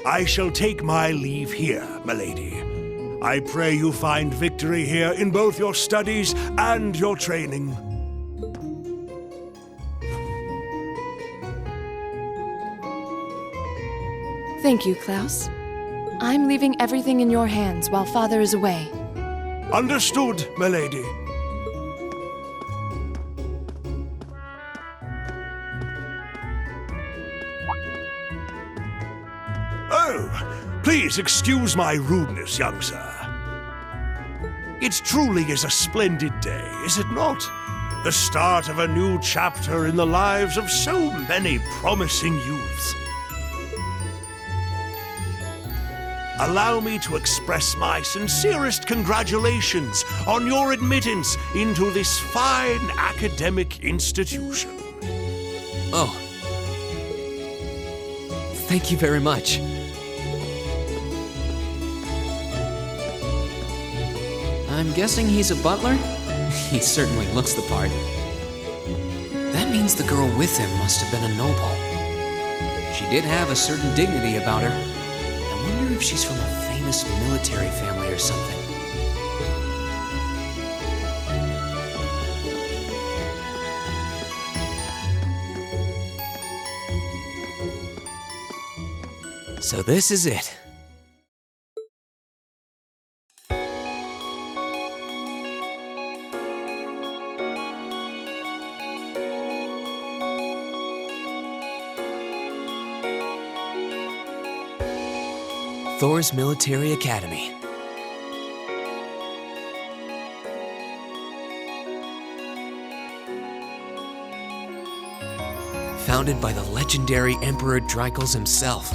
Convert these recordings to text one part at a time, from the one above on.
I shall take my leave here, milady. I pray you find victory here in both your studies and your training. Thank you, Klaus. I'm leaving everything in your hands while Father is away. Understood, milady. Oh, please excuse my rudeness, young sir. It truly is a splendid day, is it not? The start of a new chapter in the lives of so many promising youths. Allow me to express my sincerest congratulations on your admittance into this fine academic institution. Oh. Thank you very much. I'm guessing he's a butler? He certainly looks the part. That means the girl with him must have been a noble. She did have a certain dignity about her. I wonder if she's from a famous military family or something. So this is it. Thor's Military Academy. Founded by the legendary Emperor Dreichels himself.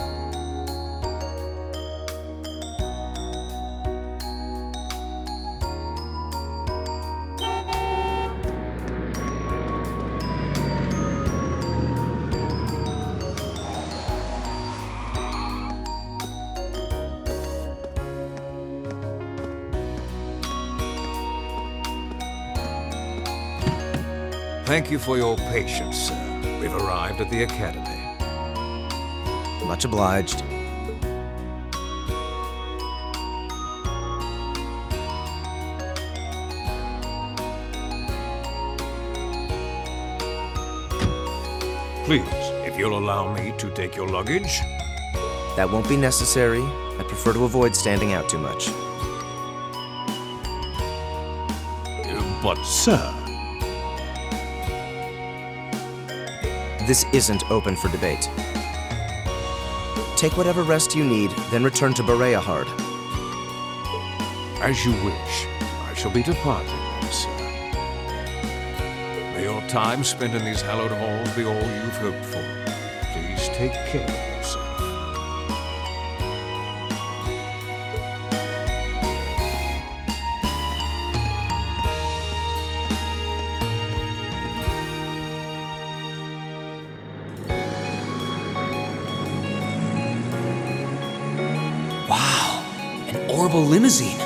Thank you for your patience, sir. We've arrived at the Academy. Much obliged. Please, if you'll allow me to take your luggage. That won't be necessary. I prefer to avoid standing out too much. But, sir... This isn't open for debate. Take whatever rest you need, then return to Bareahard. As you wish. I shall be departing then, sir. May your time spent in these hallowed halls be all you've hoped for. Please take care of yourself. Orbital limousine,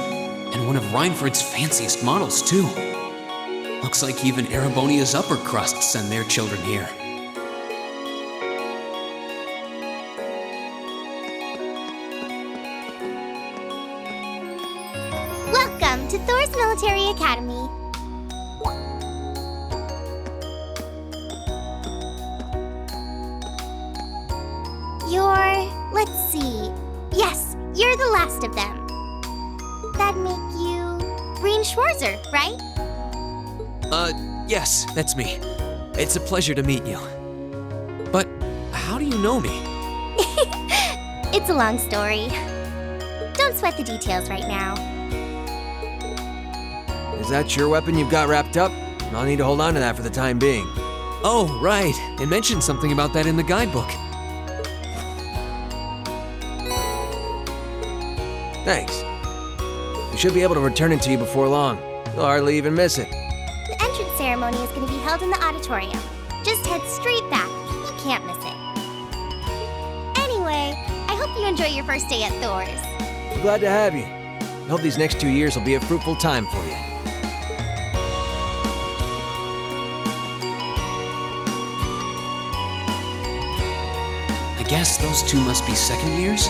and one of Reinford's fanciest models, too. Looks like even Erebonia's upper crust send their children here. Welcome to Thor's Military Academy. Let's see. Yes, you're the last of them. That'd make you Breen Schwarzer, right? Yes, that's me. It's a pleasure to meet you. But how do you know me? It's a long story. Don't sweat the details right now. Is that your weapon you've got wrapped up? I'll need to hold on to that for the time being. Oh, right. It mentioned something about that in the guidebook. Thanks. We should be able to return it to you before long. You'll hardly even miss it. The entrance ceremony is going to be held in the auditorium. Just head straight back. You can't miss it. Anyway, I hope you enjoy your first day at Thor's. I'm glad to have you. I hope these next 2 years will be a fruitful time for you. I guess those two must be second years?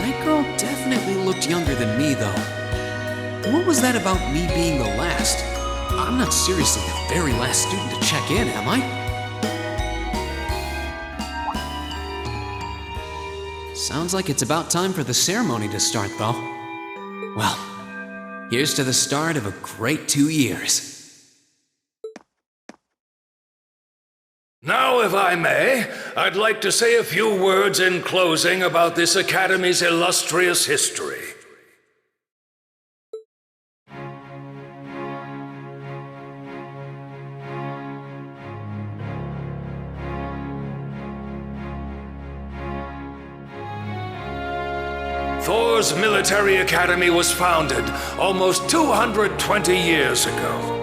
That girl definitely looked younger than me, though. What was that about me being the last? I'm not seriously the very last student to check in, am I? Sounds like it's about time for the ceremony to start, though. Well, here's to the start of a great 2 years. Now, if I may, I'd like to say a few words in closing about this Academy's illustrious history. Thor's Military Academy was founded almost 220 years ago.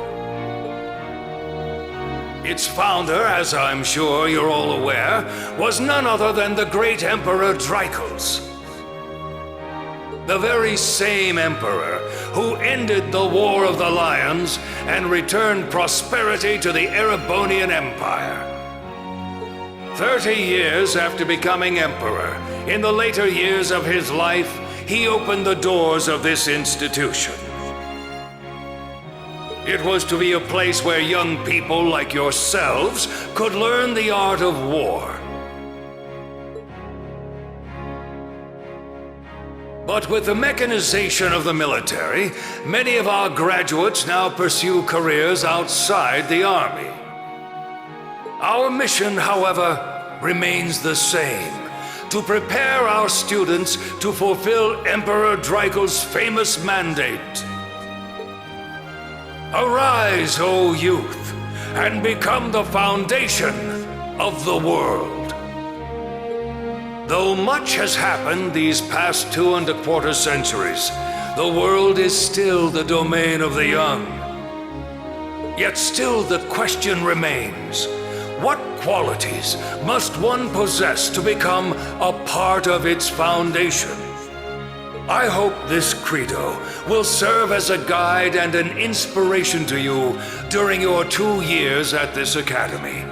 Its founder, as I'm sure you're all aware, was none other than the great Emperor Drycles. The very same emperor who ended the War of the Lions and returned prosperity to the Erebonian Empire. 30 years after becoming emperor, in the later years of his life, he opened the doors of this institution. It was to be a place where young people like yourselves could learn the art of war. But with the mechanization of the military, many of our graduates now pursue careers outside the army. Our mission, however, remains the same: to prepare our students to fulfill Emperor Drycles' famous mandate. Arise, O youth, and become the foundation of the world. Though much has happened these past 2¼ centuries, the world is still the domain of the young. Yet still the question remains: what qualities must one possess to become a part of its foundation? I hope this credo will serve as a guide and an inspiration to you during your 2 years at this academy.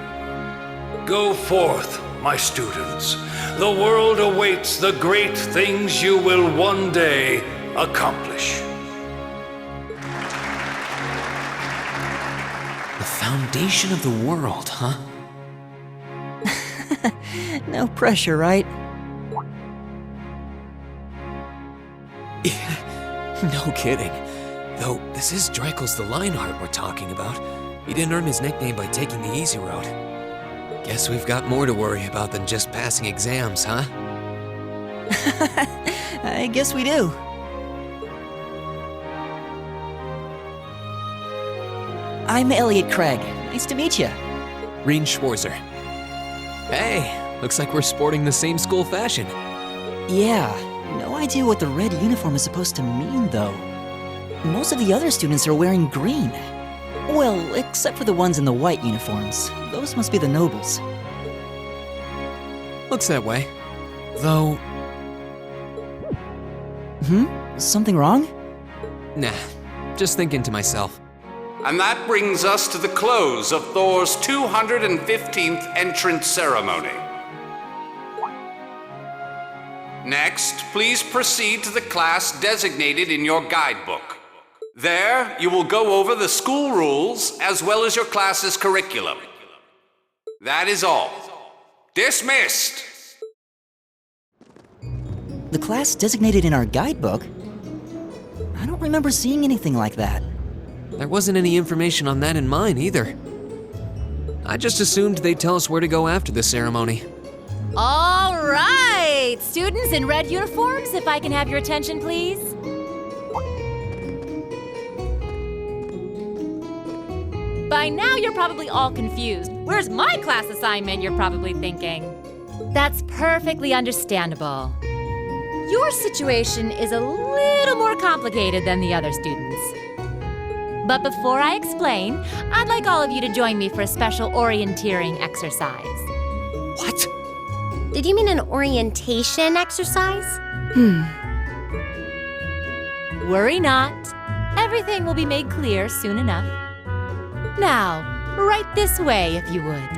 Go forth, my students. The world awaits the great things you will one day accomplish. The foundation of the world, huh? No pressure, right? No kidding. Though, this is Drycles the Lionheart we're talking about. He didn't earn his nickname by taking the easy road. Guess we've got more to worry about than just passing exams, huh? I guess we do. I'm Elliot Craig. Nice to meet you. Reen Schwarzer. Hey, looks like we're sporting the same school fashion. Yeah, no idea what the red uniform is supposed to mean, though. Most of the other students are wearing green. Well, except for the ones in the white uniforms. Those must be the nobles. Looks that way. Though... Something wrong? Nah, just thinking to myself. And that brings us to the close of Thor's 215th entrance ceremony. Next, please proceed to the class designated in your guidebook. There, you will go over the school rules as well as your class's curriculum. That is all. Dismissed! The class designated in our guidebook? I don't remember seeing anything like that. There wasn't any information on that in mine either. I just assumed they'd tell us where to go after the ceremony. All right! Students in red uniforms, if I can have your attention, please. By now, you're probably all confused. Where's my class assignment, you're probably thinking. That's perfectly understandable. Your situation is a little more complicated than the other students. But before I explain, I'd like all of you to join me for a special orienteering exercise. What? Did you mean an orientation exercise? Worry not. Everything will be made clear soon enough. Now, right this way, if you would.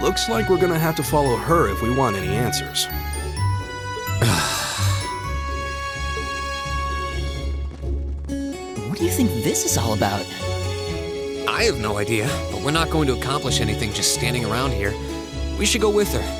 Looks like we're gonna have to follow her if we want any answers. What do you think this is all about? I have no idea, but we're not going to accomplish anything just standing around here. We should go with her.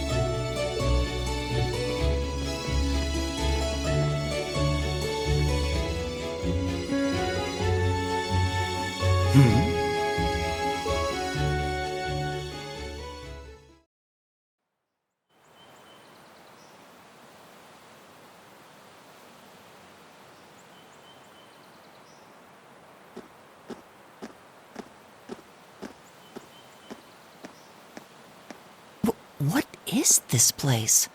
What is this place?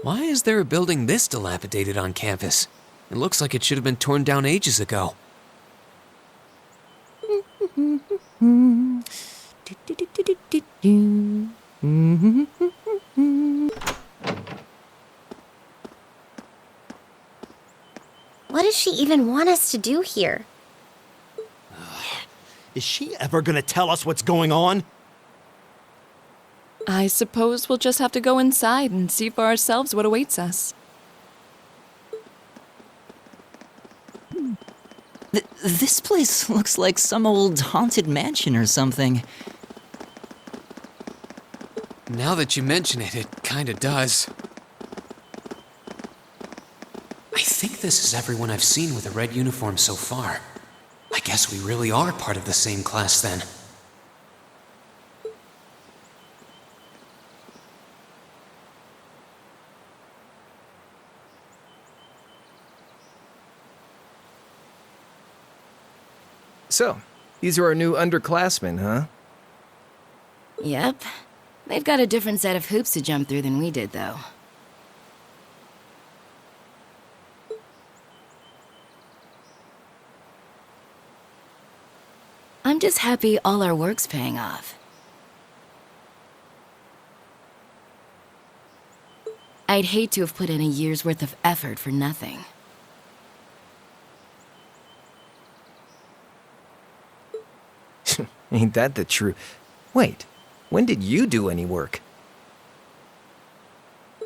Why is there a building this dilapidated on campus? It looks like it should have been torn down ages ago. What does she even want us to do here? Is she ever gonna tell us what's going on? I suppose we'll just have to go inside and see for ourselves what awaits us. This place looks like some old haunted mansion or something. Now that you mention it, it kinda does. I think this is everyone I've seen with a red uniform so far. I guess we really are part of the same class then. So, these are our new underclassmen, huh? Yep. They've got a different set of hoops to jump through than we did, though. I'm just happy all our work's paying off. I'd hate to have put in a year's worth of effort for nothing. Ain't that the truth? Wait, when did you do any work?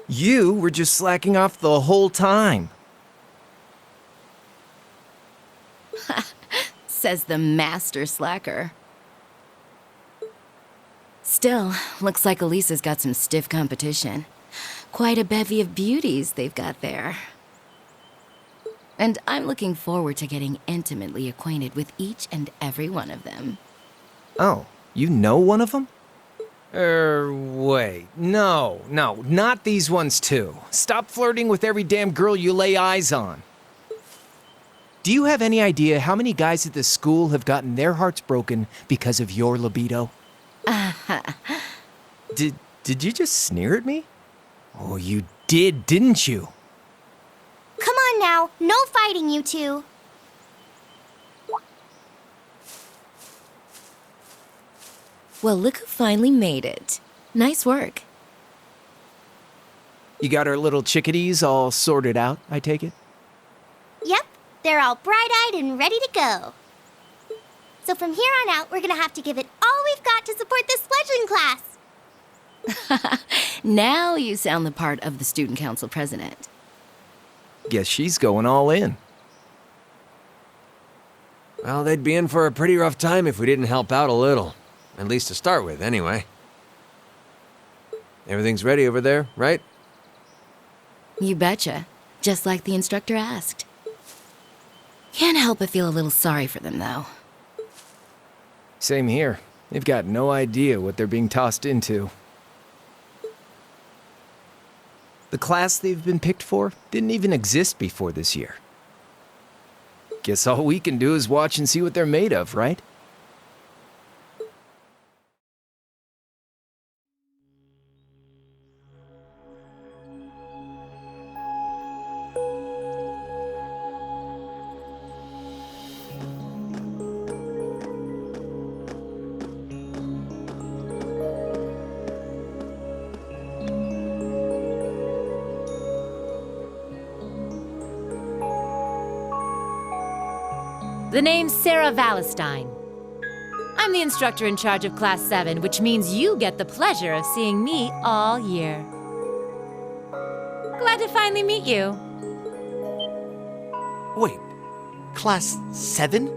You were just slacking off the whole time. Says the master slacker. Still, looks like Elisa's got some stiff competition. Quite a bevy of beauties they've got there. And I'm looking forward to getting intimately acquainted with each and every one of them. Oh, you know one of them? Wait. No, not these ones too. Stop flirting with every damn girl you lay eyes on. Do you have any idea how many guys at this school have gotten their hearts broken because of your libido? Did you just sneer at me? Oh, you did, didn't you? Come on now, no fighting, you two. Well, look who finally made it. Nice work. You got our little chickadees all sorted out, I take it? Yep, they're all bright-eyed and ready to go. So from here on out, we're gonna have to give it all we've got to support this fledgling class. Now you sound the part of the student council president. Guess she's going all in. Well, they'd be in for a pretty rough time if we didn't help out a little. At least to start with, anyway. Everything's ready over there, right? You betcha. Just like the instructor asked. Can't help but feel a little sorry for them, though. Same here. They've got no idea what they're being tossed into. The class they've been picked for didn't even exist before this year. Guess all we can do is watch and see what they're made of, right? The name's Sarah Valestine. I'm the instructor in charge of Class 7, which means you get the pleasure of seeing me all year. Glad to finally meet you. Wait, Class 7?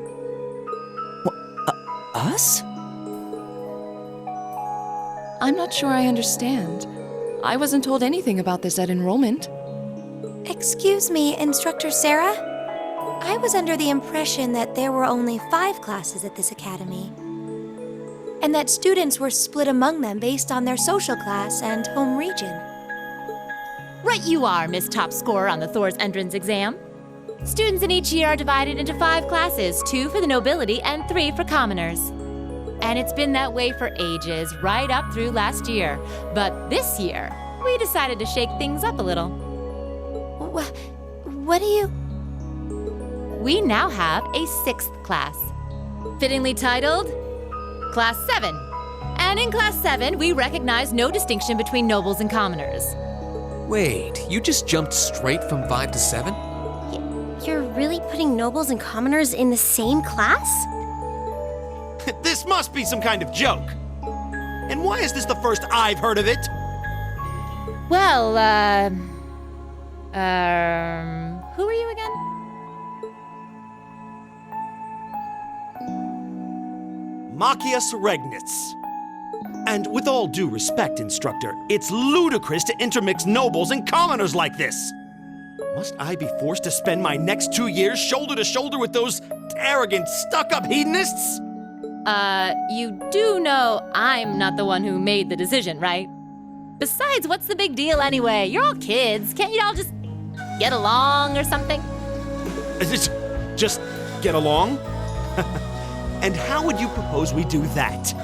Us? I'm not sure I understand. I wasn't told anything about this at enrollment. Excuse me, Instructor Sarah? I was under the impression that there were only 5 classes at this academy, and that students were split among them based on their social class and home region. Right you are, Miss Top Scorer on the Thor's entrance exam. Students in each year are divided into 5 classes, 2 for the nobility and 3 for commoners. And it's been that way for ages, right up through last year. But this year, we decided to shake things up a little. What do you... We now have a 6th class, fittingly titled Class 7. And in Class 7, we recognize no distinction between nobles and commoners. Wait, you just jumped straight from 5 to 7? You're really putting nobles and commoners in the same class? This must be some kind of joke. And why is this the first I've heard of it? Well, who are you again? Machias Regnitz. And with all due respect, Instructor, it's ludicrous to intermix nobles and commoners like this. Must I be forced to spend my next 2 years shoulder to shoulder with those arrogant, stuck-up hedonists? You do know I'm not the one who made the decision, right? Besides, what's the big deal anyway? You're all kids. Can't you all just get along or something? Just get along? And how would you propose we do that?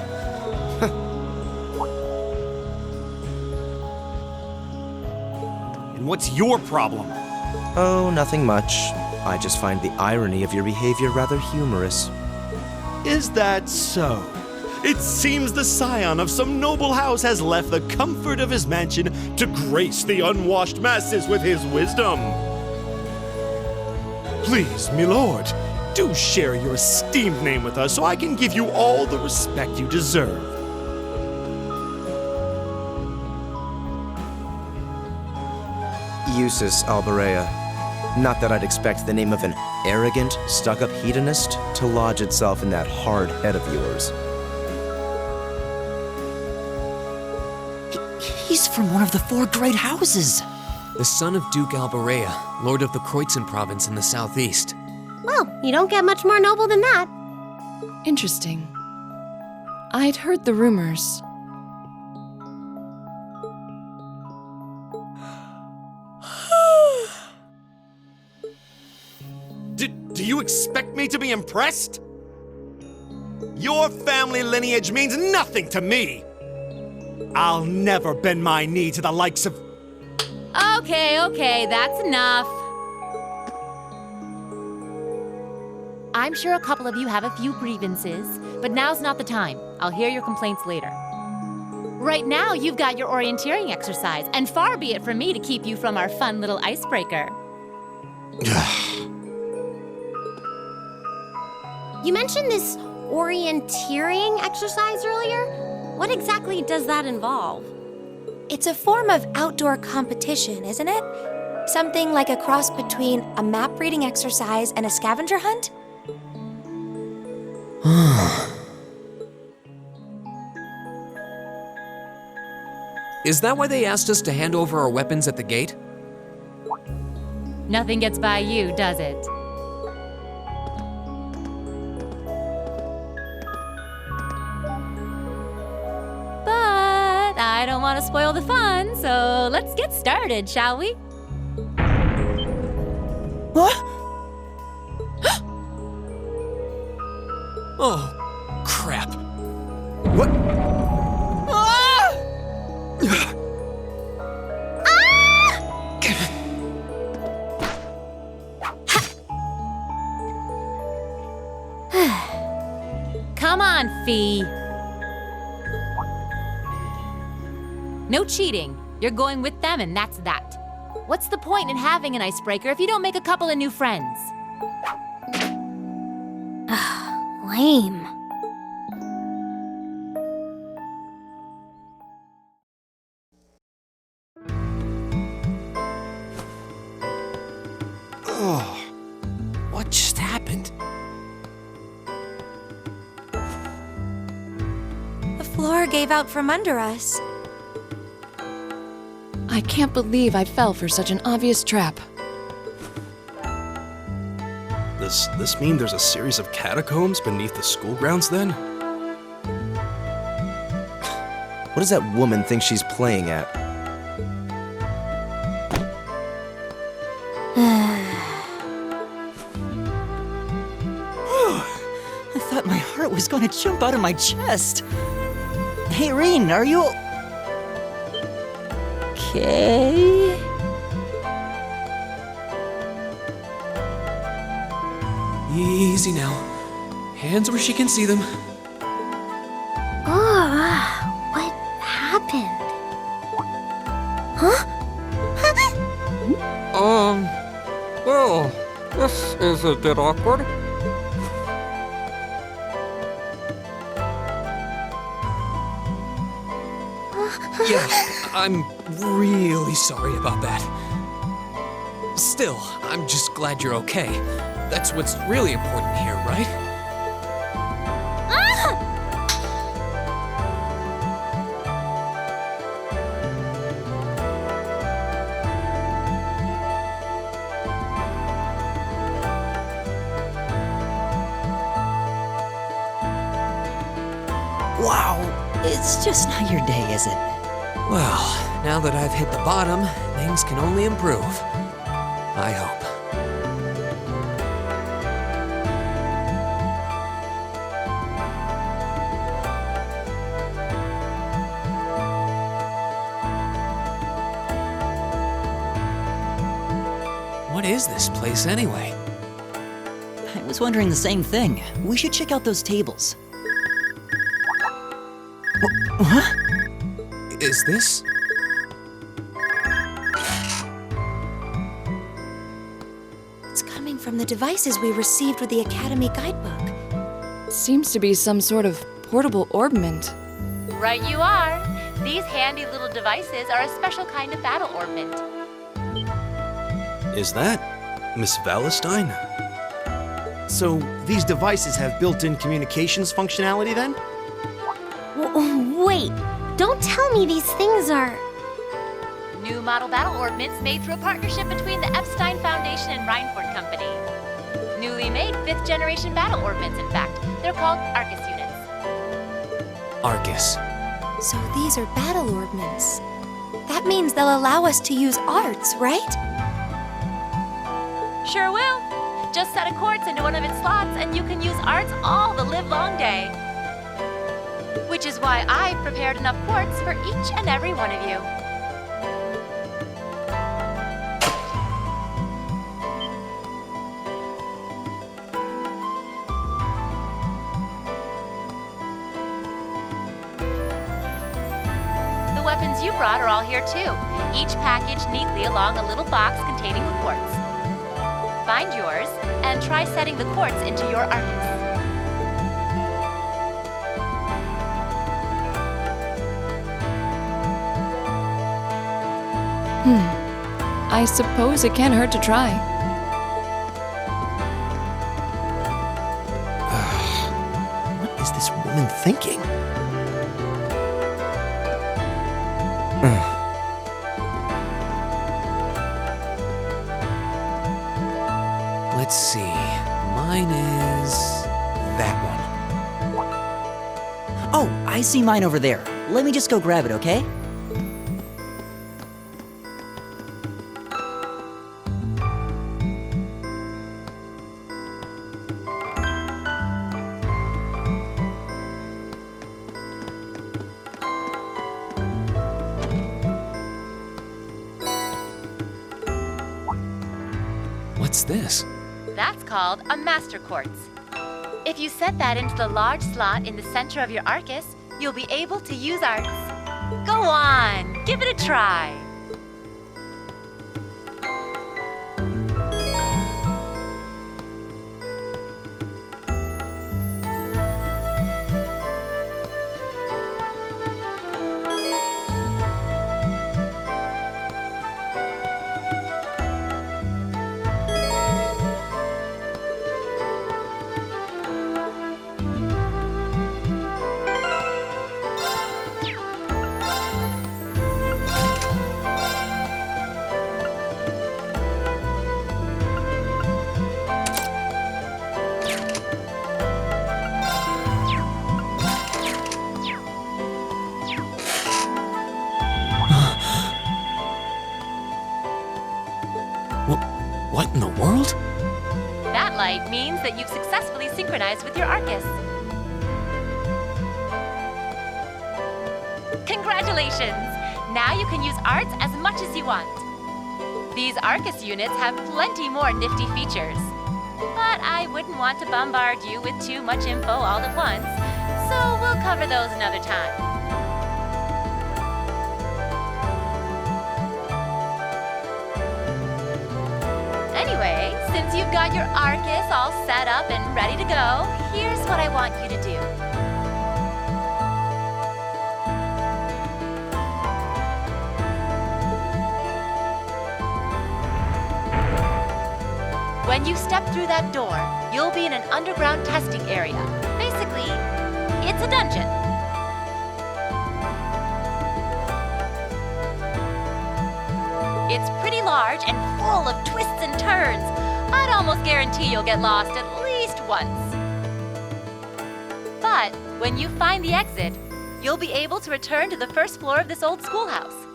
And what's your problem? Oh, nothing much. I just find the irony of your behavior rather humorous. Is that so? It seems the scion of some noble house has left the comfort of his mansion to grace the unwashed masses with his wisdom. Please, milord, do share your esteemed name with us so I can give you all the respect you deserve. Eustace Alberea. Not that I'd expect the name of an arrogant, stuck-up hedonist to lodge itself in that hard head of yours. He's from one of the 4 great houses. The son of Duke Alberea, lord of the Kreutzen province in the southeast. Well, you don't get much more noble than that. Interesting. I'd heard the rumors. Do you expect me to be impressed? Your family lineage means nothing to me. I'll never bend my knee to the likes of... Okay, that's enough. I'm sure a couple of you have a few grievances, but now's not the time. I'll hear your complaints later. Right now, you've got your orienteering exercise, and far be it from me to keep you from our fun little icebreaker. You mentioned this orienteering exercise earlier. What exactly does that involve? It's a form of outdoor competition, isn't it? Something like a cross between a map reading exercise and a scavenger hunt? Is that why they asked us to hand over our weapons at the gate? Nothing gets by you, does it? But I don't want to spoil the fun, so let's get started, shall we? What? Oh, crap. What? Come on, Fee. No cheating. You're going with them, and that's that. What's the point in having an icebreaker if you don't make a couple of new friends? Lame. Oh, what just happened? The floor gave out from under us. I can't believe I fell for such an obvious trap. Does this mean there's a series of catacombs beneath the school grounds then? What does that woman think she's playing at? I thought my heart was going to jump out of my chest. Hey, Rean, are you okay? Easy now. Hands where she can see them. What happened? Huh? Well, this is a bit awkward. Yeah, I'm really sorry about that. Still, I'm just glad you're okay. That's what's really important here, right? Wow, it's just not your day, is it? Well, now that I've hit the bottom, things can only improve. I hope. What is this place anyway? I was wondering the same thing. We should check out those tables. Huh? Is this? It's coming from the devices we received with the Academy guidebook. Seems to be some sort of portable orbment. Right you are. These handy little devices are a special kind of battle orbment. Is that Miss Valentine? So, these devices have built-in communications functionality then? Wait, don't tell me these things are... New model battle orbments made through a partnership between the Epstein Foundation and Reinford Company. Newly made 5th generation battle orbments, in fact. They're called Arcus units. Arcus. So these are battle orbments. That means they'll allow us to use arts, right? Sure will. Just set a quartz into one of its slots and you can use arts all the livelong day. Which is why I've prepared enough quartz for each and every one of you. The weapons you brought are all here too, each packaged neatly along a little box containing the quartz. Find yours and try setting the quartz into your Arcus. I suppose it can't hurt to try. What is this woman thinking? Let's see. Mine is that one. Oh, I see mine over there. Let me just go grab it, okay? What's this? That's called a Master Quartz. If you set that into the large slot in the center of your Arcus, you'll be able to use arts. Go on, give it a try. means that you've successfully synchronized with your Arcus. Congratulations! Now you can use arts as much as you want. These Arcus units have plenty more nifty features. But I wouldn't want to bombard you with too much info all at once, so we'll cover those another time. Anyway, since you've got your Arcus all set up and ready to go, here's what I want you to do. When you step through that door, you'll be in an underground testing area. Basically, it's a dungeon. It's pretty large and full of twists and turns. I'd almost guarantee you'll get lost at least once. But when you find the exit, you'll be able to return to the first floor of this old schoolhouse.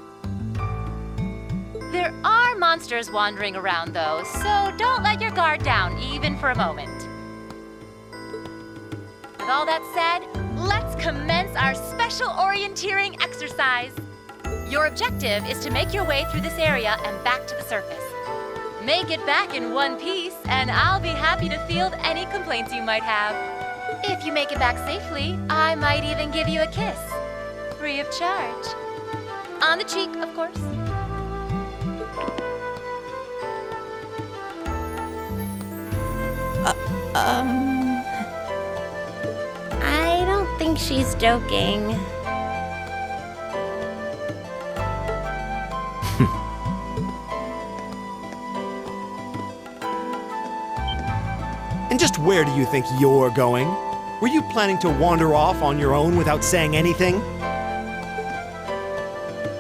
There are monsters wandering around, though, so don't let your guard down, even for a moment. With all that said, let's commence our special orienteering exercise. Your objective is to make your way through this area and back to the surface. Make it back in one piece, and I'll be happy to field any complaints you might have. If you make it back safely, I might even give you a kiss. Free of charge. On the cheek, of course. I don't think she's joking. And just where do you think you're going? Were you planning to wander off on your own without saying anything?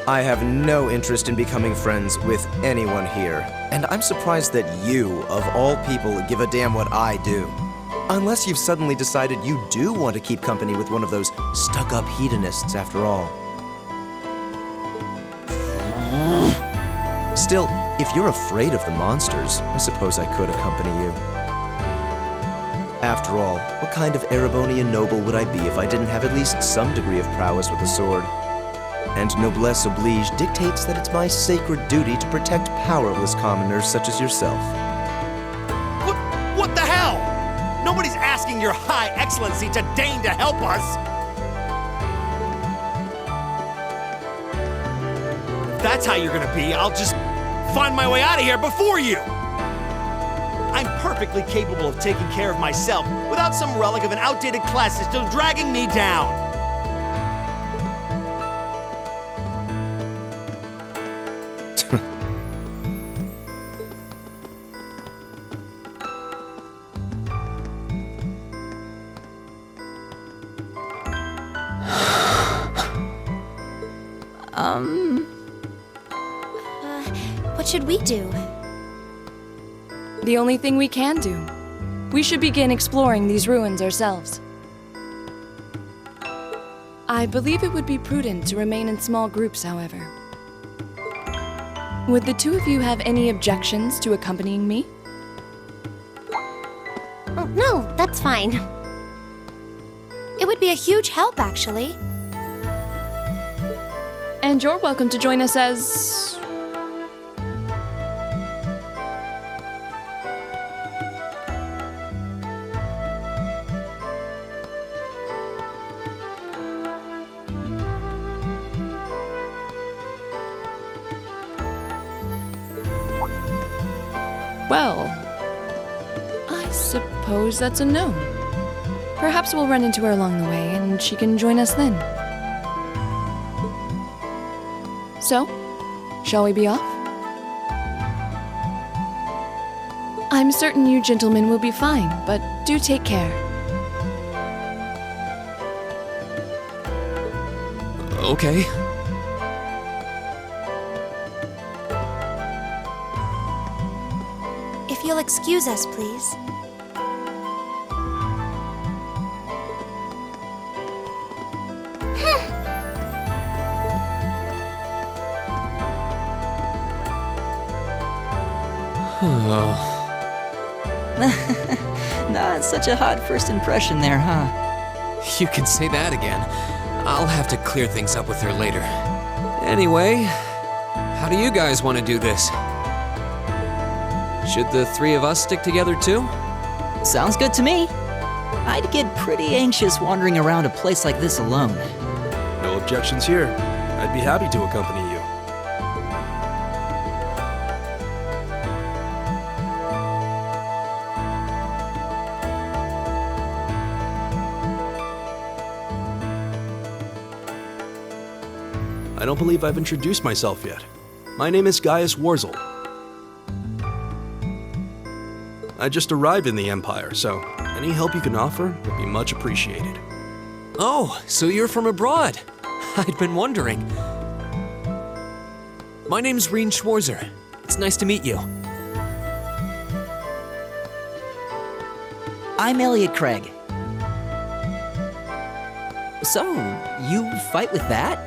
I have no interest in becoming friends with anyone here, and I'm surprised that you, of all people, give a damn what I do. Unless you've suddenly decided you do want to keep company with one of those stuck-up hedonists after all. Still, if you're afraid of the monsters, I suppose I could accompany you. After all, what kind of Erebonian noble would I be if I didn't have at least some degree of prowess with a sword? And noblesse oblige dictates that it's my sacred duty to protect powerless commoners such as yourself. What the hell? Nobody's asking your high excellency to deign to help us! If that's how you're gonna be, I'll just find my way out of here before you! I'm perfectly capable of taking care of myself without some relic of an outdated class system dragging me down! What should we do? The only thing we can do. We should begin exploring these ruins ourselves. I believe it would be prudent to remain in small groups, however. Would the two of you have any objections to accompanying me? Oh, no, that's fine. It would be a huge help, actually. And you're welcome to join us as... Well, I suppose that's a no. Perhaps we'll run into her along the way and she can join us then. So, shall we be off? I'm certain you gentlemen will be fine, but do take care. Okay. If you'll excuse us, please. Not such a hot first impression there, huh? You can say that again. I'll have to clear things up with her later. Anyway, how do you guys want to do this? Should the three of us stick together too? Sounds good to me. I'd get pretty anxious wandering around a place like this alone. No objections here. I'd be happy to accompany you. I don't believe I've introduced myself yet. My name is Gaius Warzel. I just arrived in the Empire, so any help you can offer would be much appreciated. Oh, so you're from abroad. I'd been wondering. My name's Reen Schwarzer. It's nice to meet you. I'm Elliot Craig. So, you fight with that?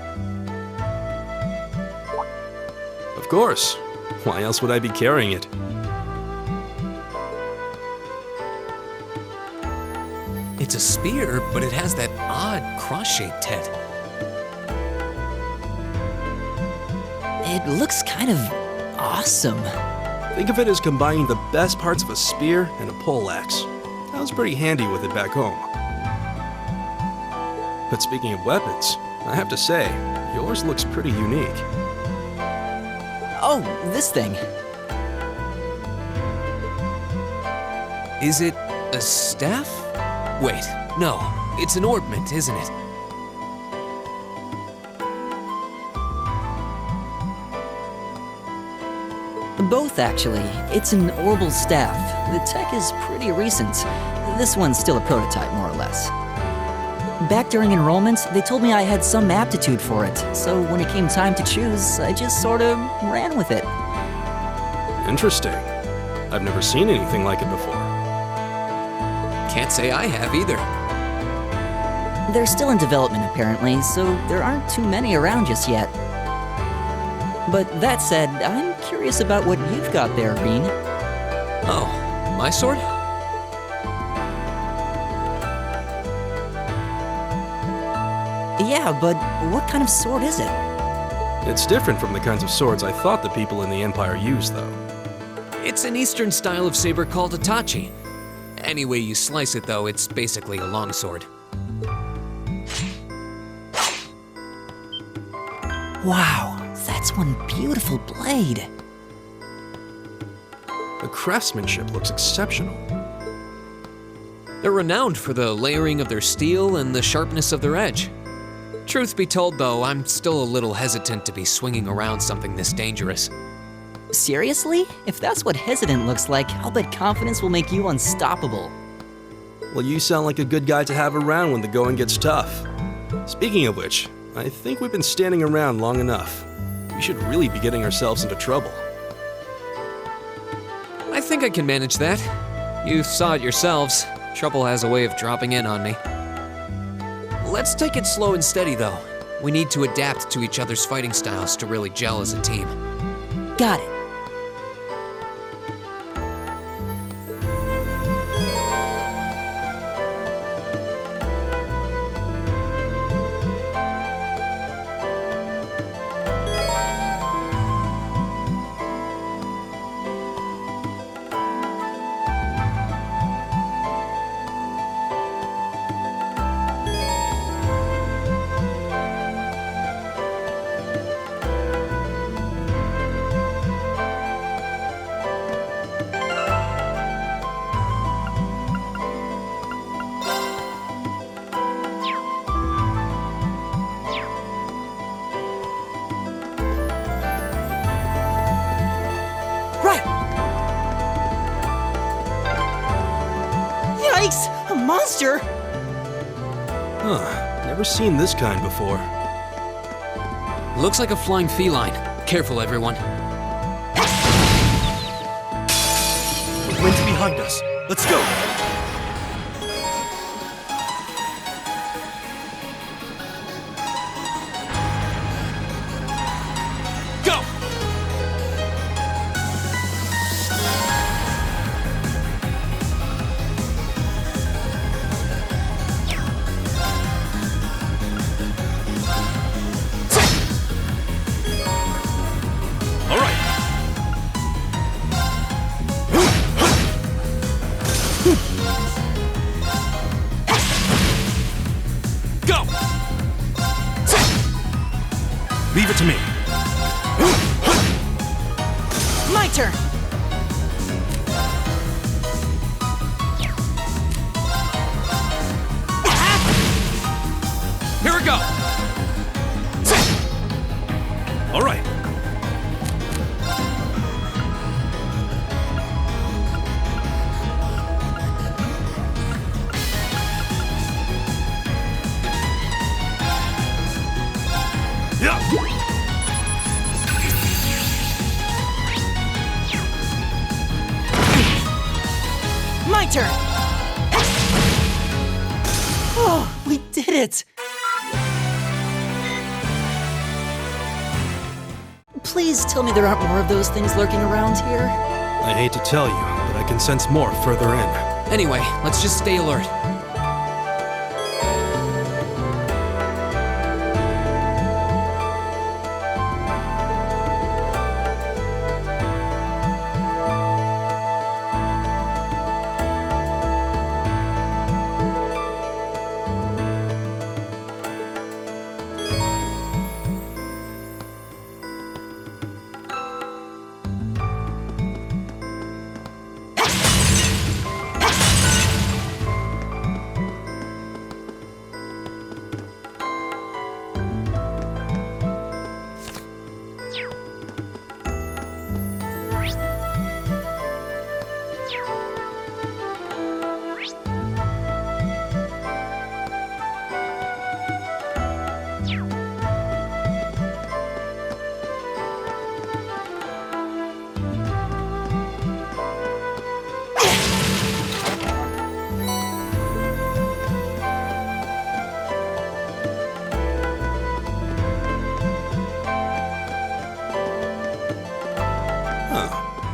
Of course. Why else would I be carrying it? It's a spear, but it has that odd cross-shaped head. It looks kind of awesome. Think of it as combining the best parts of a spear and a poleaxe. I was pretty handy with it back home. But speaking of weapons, I have to say, yours looks pretty unique. Oh, this thing. Is it a staff? Wait, no, it's an orbment, isn't it? Both, actually. It's an orbital staff. The tech is pretty recent. This one's still a prototype, more or less. Back during enrollment, they told me I had some aptitude for it, so when it came time to choose, I just sort of ran with it. Interesting. I've never seen anything like it before. Can't say I have either. They're still in development, apparently, so there aren't too many around just yet. But that said, I'm curious about what you've got there, Reen. Oh, my sword? Yeah, but what kind of sword is it? It's different from the kinds of swords I thought the people in the Empire used, though. It's an Eastern style of saber called Itachi. Any way you slice it, though, it's basically a longsword. Wow, that's one beautiful blade. The craftsmanship looks exceptional. They're renowned for the layering of their steel and the sharpness of their edge. Truth be told, though, I'm still a little hesitant to be swinging around something this dangerous. Seriously? If that's what hesitant looks like, I'll bet confidence will make you unstoppable. Well, you sound like a good guy to have around when the going gets tough. Speaking of which, I think we've been standing around long enough. We should really be getting ourselves into trouble. I think I can manage that. You saw it yourselves. Trouble has a way of dropping in on me. Let's take it slow and steady, though. We need to adapt to each other's fighting styles to really gel as a team. Got it. Yikes! A monster! Huh, never seen this kind before. Looks like a flying feline. Careful, everyone. Wind's behind us. Let's go! Go! Leave it to me. My turn! Here we go! All right. My turn! Oh, we did it! Please tell me there aren't more of those things lurking around here. I hate to tell you, but I can sense more further in. Anyway, let's just stay alert.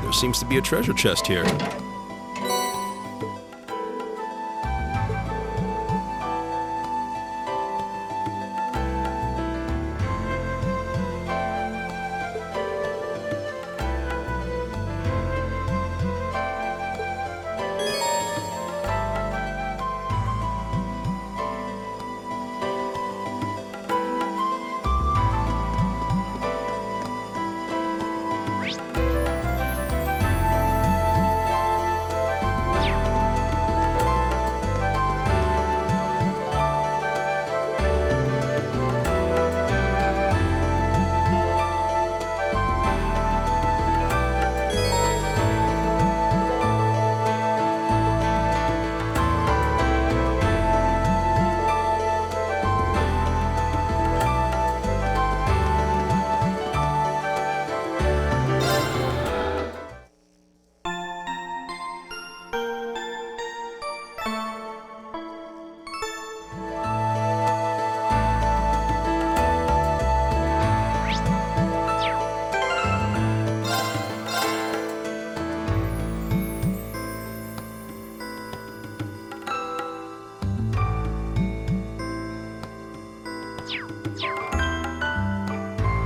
There seems to be a treasure chest here.